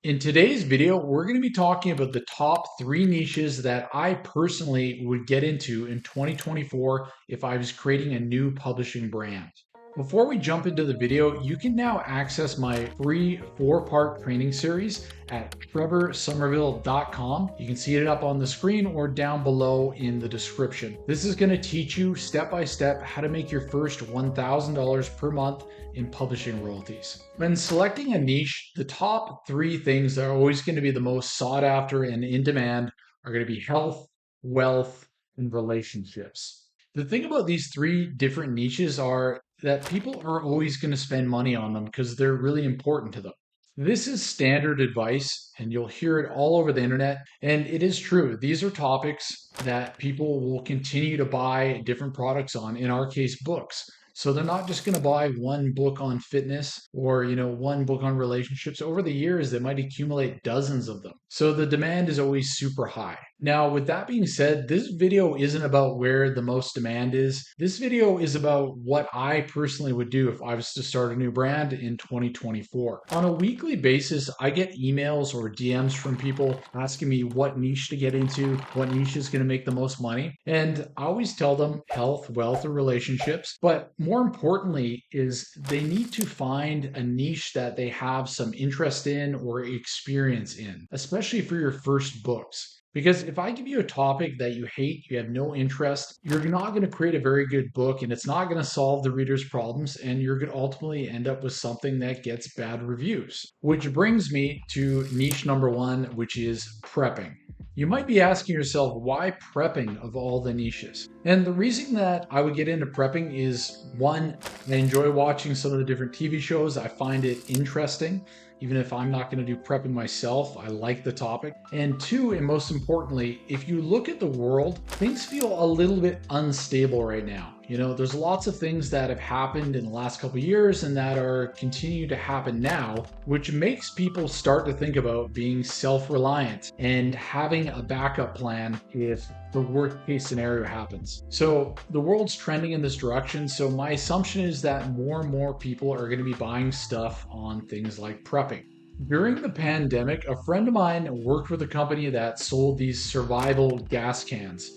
In today's video, we're going to be talking about the top three niches that I personally would get into in 2024 if I was creating a new publishing brand. Before we jump into the video, you can now access my free 4-part training series at trevorsomerville.com. You can see it up on the screen or down below in the description. This is going to teach you step by step how to make your first $1,000 per month in publishing royalties. When selecting a niche, the top three things that are always going to be the most sought after and in demand are going to be health, wealth, and relationships. The thing about these three different niches are that people are always going to spend money on them because they're really important to them. This is standard advice, and you'll hear it all over the internet. And it is true. These are topics that people will continue to buy different products on, in our case, books. So they're not just going to buy one book on fitness or, one book on relationships. Over the years, they might accumulate dozens of them. So the demand is always super high. Now, with that being said, this video isn't about where the most demand is. This video is about what I personally would do if I was to start a new brand in 2024. On a weekly basis, I get emails or DMs from people asking me what niche to get into, what niche is going to make the most money. And I always tell them health, wealth, or relationships. But more importantly is they need to find a niche that they have some interest in or experience in, especially for your first books. Because if I give you a topic that you hate, you have no interest, you're not going to create a very good book and it's not going to solve the reader's problems, and you're going to ultimately end up with something that gets bad reviews. Which brings me to niche number one, which is prepping. You might be asking yourself, why prepping of all the niches? And the reason that I would get into prepping is one, I enjoy watching some of the different TV shows. I find it interesting. Even if I'm not going to do prepping myself, I like the topic. And two, and most importantly, if you look at the world, things feel a little bit unstable right now. There's lots of things that have happened in the last couple of years and that are continuing to happen now, which makes people start to think about being self-reliant and having a backup plan if the worst case scenario happens. So the world's trending in this direction. So my assumption is that more and more people are going to be buying stuff on things like prepping. During the pandemic, a friend of mine worked with a company that sold these survival gas cans.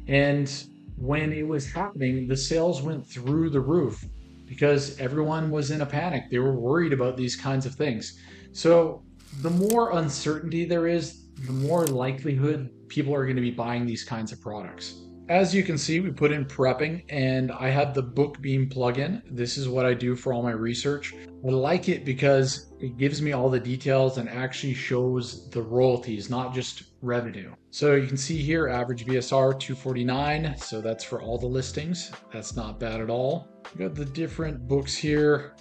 And when it was happening, the sales went through the roof because everyone was in a panic. They were worried about these kinds of things. So the more uncertainty there is, the more likelihood people are going to be buying these kinds of products. As you can see, we put in prepping and I have the BookBeam plugin. This is what I do for all my research. I like it because it gives me all the details and actually shows the royalties, not just revenue. So you can see here, average BSR 249. So that's for all the listings. That's not bad at all. We got the different books here,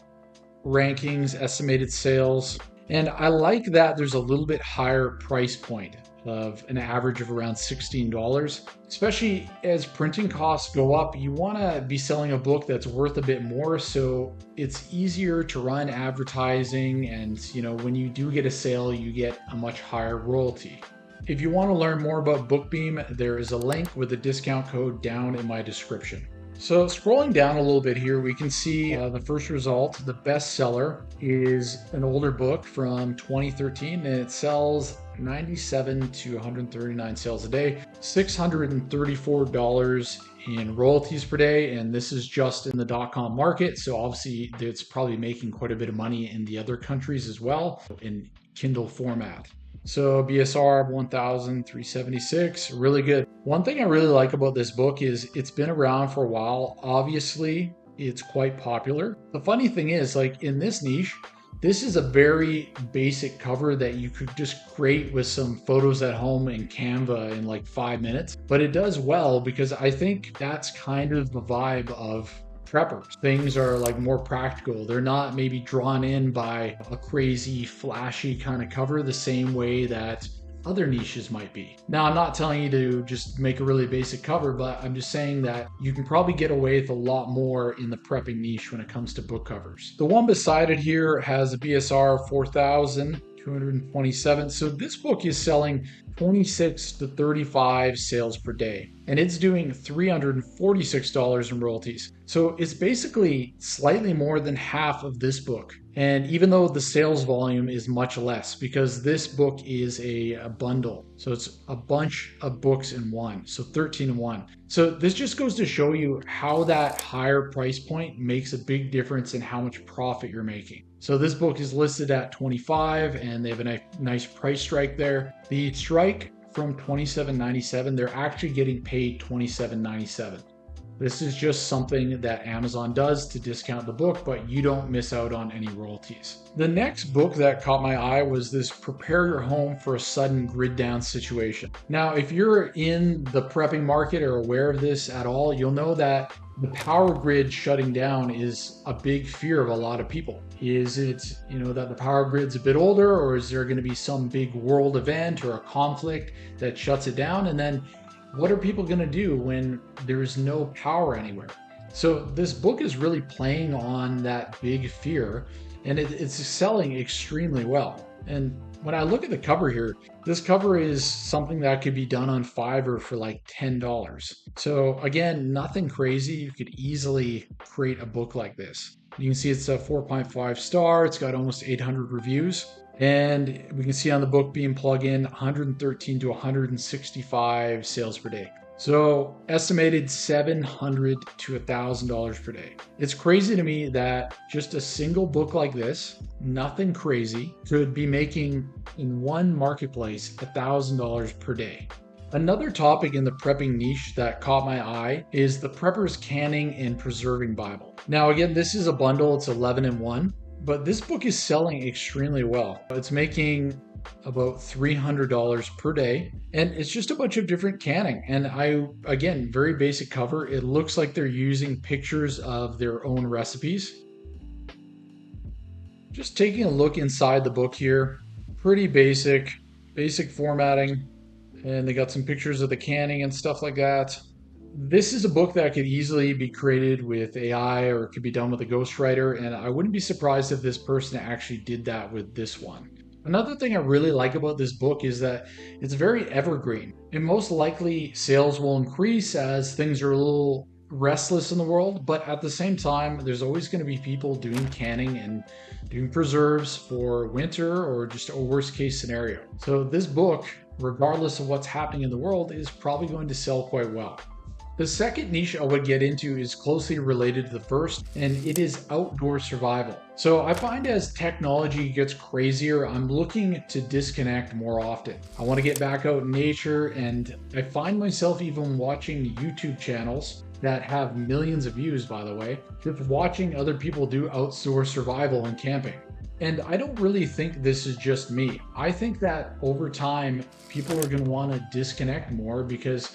rankings, estimated sales. And I like that there's a little bit higher price point of an average of around $16. Especially as printing costs go up, you want to be selling a book that's worth a bit more, so it's easier to run advertising, and when you do get a sale, you get a much higher royalty. If you want to learn more about BookBeam, there is a link with a discount code down in my description. So scrolling down a little bit here, we can see the first result. The bestseller is an older book from 2013, and it sells 97 to 139 sales a day, $634 in royalties per day, and this is just in the .com market. So obviously it's probably making quite a bit of money in the other countries as well in Kindle format. So BSR of 1,376, really good. One thing I really like about this book is it's been around for a while. Obviously, it's quite popular. The funny thing is, like in this niche, this is a very basic cover that you could just create with some photos at home in Canva in like 5 minutes. But it does well because I think that's kind of the vibe of preppers. Things are like more practical. They're not maybe drawn in by a crazy, flashy kind of cover the same way that other niches might be. Now, I'm not telling you to just make a really basic cover, but I'm just saying that you can probably get away with a lot more in the prepping niche when it comes to book covers. The one beside it here has a BSR of 4,000. 227. So this book is selling 26 to 35 sales per day, and it's doing $346 in royalties. So it's basically slightly more than half of this book. And even though the sales volume is much less, because this book is a bundle. So it's a bunch of books in one. So 13 in one. So this just goes to show you how that higher price point makes a big difference in how much profit you're making. So this book is listed at 25 and they have a nice price strike there. The strike from $27.97, they're actually getting paid $27.97. This is just something that Amazon does to discount the book, but you don't miss out on any royalties. The next book that caught my eye was this Prepare Your Home for a Sudden Grid Down Situation. Now, if you're in the prepping market or aware of this at all, you'll know that the power grid shutting down is a big fear of a lot of people. Is it, that the power grid's a bit older, or is there going to be some big world event or a conflict that shuts it down? And then what are people going to do when there's no power anywhere? So this book is really playing on that big fear, and it's selling extremely well. And when I look at the cover here, this cover is something that could be done on Fiverr for like $10. So again, nothing crazy. You could easily create a book like this. You can see it's a 4.5 star. It's got almost 800 reviews. And we can see on the book being plugged in 113 to 165 sales per day. So estimated $700 to $1,000 per day. It's crazy to me that just a single book like this, nothing crazy, could be making in one marketplace $1,000 per day. Another topic in the prepping niche that caught my eye is the Prepper's Canning and Preserving Bible. Now again, this is a bundle, it's 11 in 1. But this book is selling extremely well. It's making about $300 per day, and it's just a bunch of different canning. And again, very basic cover. It looks like they're using pictures of their own recipes. Just taking a look inside the book here, pretty basic formatting, and they got some pictures of the canning and stuff like that. This is a book that could easily be created with AI, or it could be done with a ghostwriter, and I wouldn't be surprised if this person actually did that with this one. Another thing I really like about this book is that it's very evergreen, and most likely sales will increase as things are a little restless in the world, but at the same time, there's always going to be people doing canning and doing preserves for winter or just a worst case scenario. So this book, regardless of what's happening in the world, is probably going to sell quite well. The second niche I would get into is closely related to the first, and it is outdoor survival. So I find as technology gets crazier, I'm looking to disconnect more often. I want to get back out in nature, and I find myself even watching YouTube channels that have millions of views, by the way, just watching other people do outdoor survival and camping. And I don't really think this is just me. I think that over time, people are going to want to disconnect more because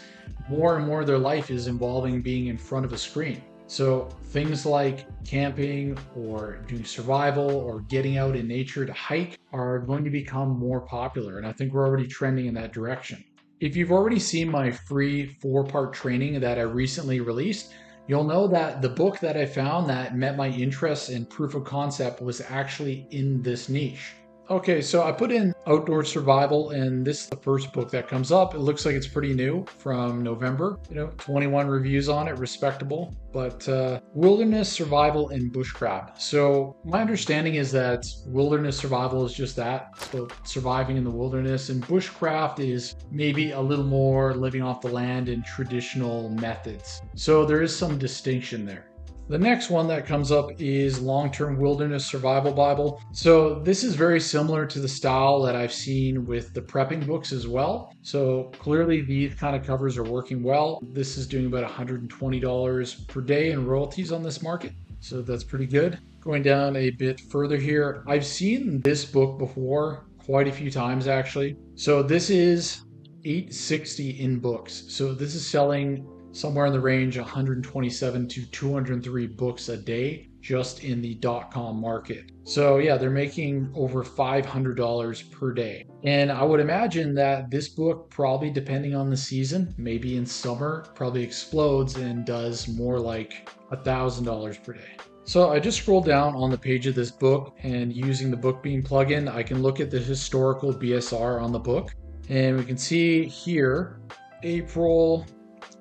more and more of their life is involving being in front of a screen. So things like camping or doing survival or getting out in nature to hike are going to become more popular. And I think we're already trending in that direction. If you've already seen my free 4-part training that I recently released, you'll know that the book that I found that met my interests and proof of concept was actually in this niche. Okay, so I put in outdoor survival, and this is the first book that comes up. It looks like it's pretty new from November. 21 reviews on it, respectable. But wilderness survival and bushcraft. So my understanding is that wilderness survival is just that, so surviving in the wilderness, and bushcraft is maybe a little more living off the land in traditional methods. So there is some distinction there. The next one that comes up is Long-Term Wilderness Survival Bible. So this is very similar to the style that I've seen with the prepping books as well. So clearly these kind of covers are working well. This is doing about $120 per day in royalties on this market. So that's pretty good. Going down a bit further here, I've seen this book before quite a few times actually. So this is $860 in books. So this is selling somewhere in the range 127 to 203 books a day just in the .com market. So yeah, they're making over $500 per day. And I would imagine that this book, probably depending on the season, maybe in summer, probably explodes and does more like $1,000 per day. So I just scrolled down on the page of this book, and using the BookBeam plugin, I can look at the historical BSR on the book. And we can see here, April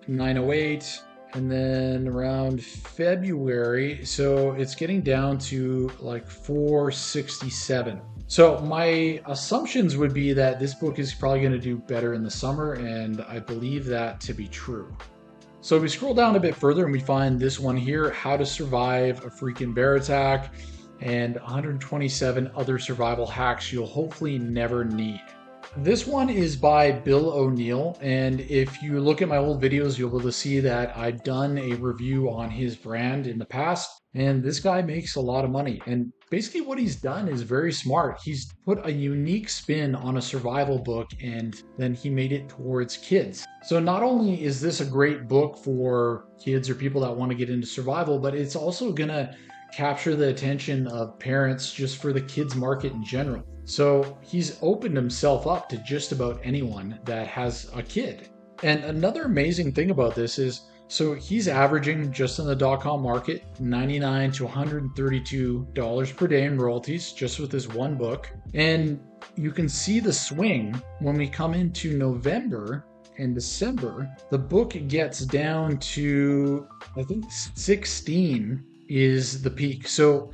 908, and then around February, so it's getting down to like 467. So my assumptions would be that this book is probably going to do better in the summer, and I believe that to be true. So we scroll down a bit further and we find this one here, How to Survive a Freaking Bear Attack, and 127 other survival hacks you'll hopefully never need. This one is by Bill O'Neill, and if you look at my old videos, you'll be able to see that I've done a review on his brand in the past, and this guy makes a lot of money. And basically what he's done is very smart. He's put a unique spin on a survival book, and then he made it towards kids. So not only is this a great book for kids or people that want to get into survival, but it's also gonna capture the attention of parents just for the kids market in general. So he's opened himself up to just about anyone that has a kid. And another amazing thing about this is, so he's averaging just in the .com market $99 to $132 per day in royalties just with this one book. And you can see the swing when we come into November and December. The book gets down to, I think, 16 is the peak. So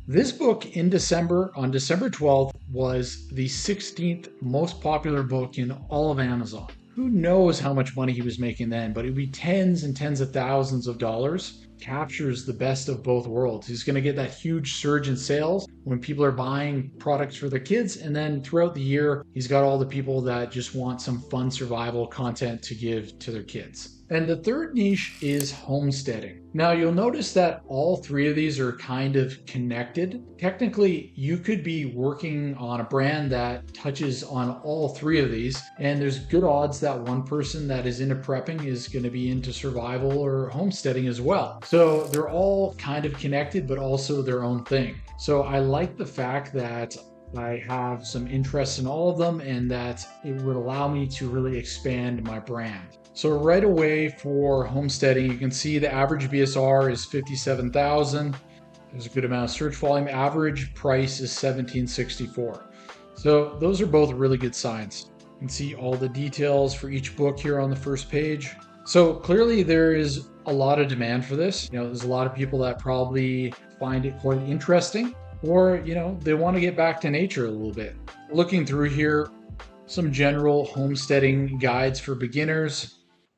this book in December, on December 12th, was the 16th most popular book in all of Amazon. Who knows how much money he was making then, but it would be tens and tens of thousands of dollars. Captures the best of both worlds. He's going to get that huge surge in sales when people are buying products for their kids, and then throughout the year, he's got all the people that just want some fun survival content to give to their kids. And the third niche is homesteading. Now you'll notice that all three of these are kind of connected. Technically, you could be working on a brand that touches on all three of these, and there's good odds that one person that is into prepping is going to be into survival or homesteading as well. So they're all kind of connected, but also their own thing. So I like the fact that I have some interest in all of them, and that it would allow me to really expand my brand. So right away for homesteading, you can see the average BSR is 57,000. There's a good amount of search volume. Average price is $17.64. So those are both really good signs. You can see all the details for each book here on the first page. So clearly there is a lot of demand for this. There's a lot of people that probably find it quite interesting, or, they want to get back to nature a little bit. Looking through here, some general homesteading guides for beginners,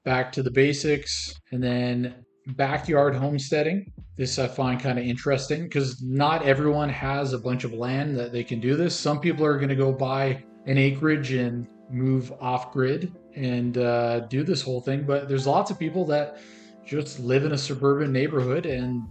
back to the basics, and then backyard homesteading. This I find kind of interesting because not everyone has a bunch of land that they can do this. Some people are going to go buy an acreage and move off grid and do this whole thing, but there's lots of people that just live in a suburban neighborhood, and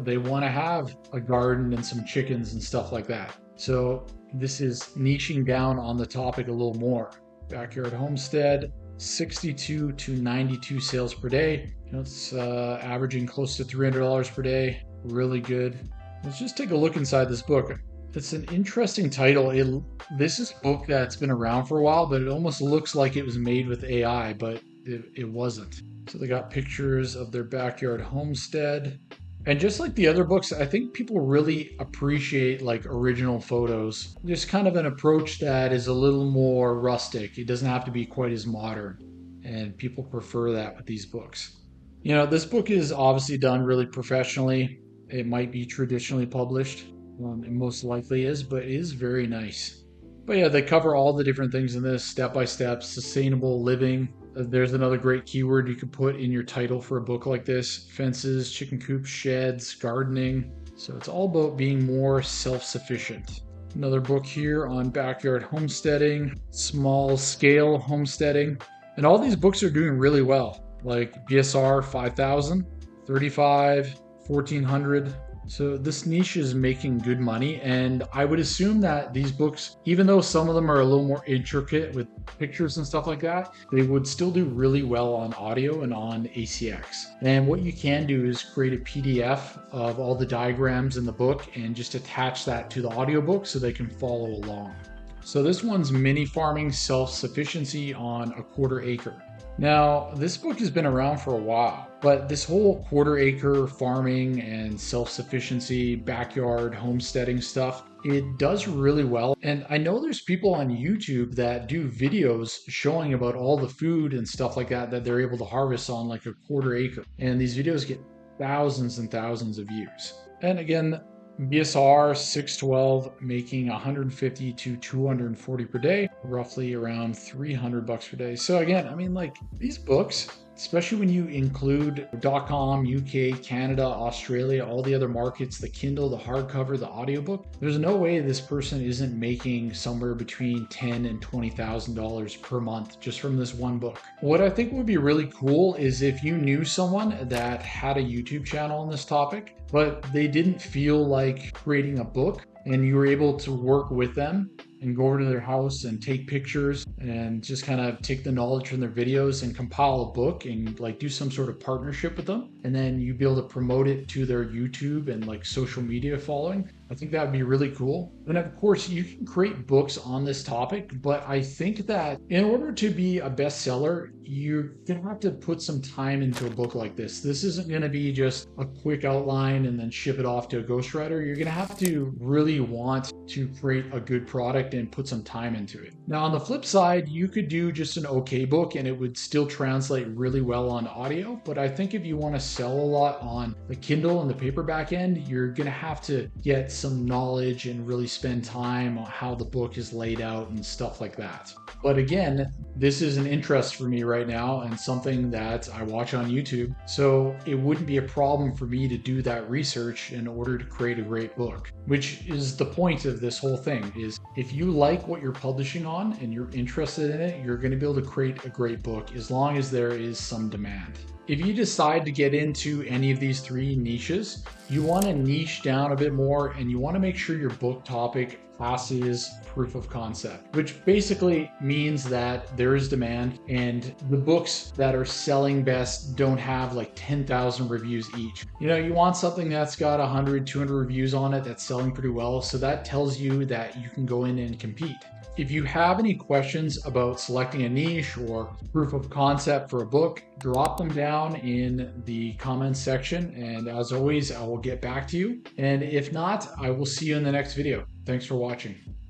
they want to have a garden and some chickens and stuff like that. So this is niching down on the topic a little more. Backyard homestead, 62 to 92 sales per day. It's averaging close to $300 per day. Really good. Let's just take a look inside this book. It's an interesting title. This is a book that's been around for a while, but it almost looks like it was made with AI, but it wasn't. So they got pictures of their backyard homestead. And just like the other books, I think people really appreciate like original photos. Just kind of an approach that is a little more rustic. It doesn't have to be quite as modern. And people prefer that with these books. This book is obviously done really professionally. It might be traditionally published. It most likely is, but it is very nice. But yeah, they cover all the different things in this, step by step, sustainable living. There's another great keyword you could put in your title for a book like this: fences, chicken coops, sheds, gardening. So it's all about being more self-sufficient. Another book here on backyard homesteading, small scale homesteading. And all these books are doing really well, like BSR 5,000, 35, 1,400. So this niche is making good money, and I would assume that these books, even though some of them are a little more intricate with pictures and stuff like that, they would still do really well on audio and on ACX. And what you can do is create a PDF of all the diagrams in the book and just attach that to the audiobook so they can follow along. So this one's mini farming self-sufficiency on a 1/4 acre. Now, this book has been around for a while, but this whole quarter acre farming and self sufficiency, backyard homesteading stuff, it does really well. And I know there's people on YouTube that do videos showing about all the food and stuff like that that they're able to harvest on like a quarter acre. And these videos get thousands and thousands of views. And again, BSR 612 making 150 to 240 per day, roughly around $300 per day. So again, I mean, like these books, especially when you include .com, UK, Canada, Australia, all the other markets, the Kindle, the hardcover, the audiobook, there's no way this person isn't making somewhere between $10,000 and $20,000 per month just from this one book. What I think would be really cool is if you knew someone that had a YouTube channel on this topic, but they didn't feel like creating a book, and you were able to work with them and go over to their house and take pictures and just kind of take the knowledge from their videos and compile a book and like do some sort of partnership with them. And then you'd be able to promote it to their YouTube and like social media following. I think that would be really cool. And of course, you can create books on this topic, but I think that in order to be a bestseller, you're going to have to put some time into a book like this. This isn't going to be just a quick outline and then ship it off to a ghostwriter. You're going to have to really want to create a good product and put some time into it. Now, on the flip side, you could do just an okay book and it would still translate really well on audio. But I think if you want to sell a lot on the Kindle and the paperback end, you're going to have to get some knowledge and really spend time on how the book is laid out and stuff like that. But again, this is an interest for me right now and something that I watch on YouTube. So it wouldn't be a problem for me to do that research in order to create a great book, which is the point of this whole thing is if you like what you're publishing on and you're interested in it, you're going to be able to create a great book as long as there is some demand. If you decide to get into any of these three niches, you want to niche down a bit more and you want to make sure your book topic passes proof of concept, which basically means that there is demand and the books that are selling best don't have like 10,000 reviews each. You know, you want something that's got 100, 200 reviews on it that's selling pretty well. So that tells you that you can go in and compete. If you have any questions about selecting a niche or proof of concept for a book, drop them down in the comments section. And as always, I will get back to you. And if not, I will see you in the next video. Thanks for watching.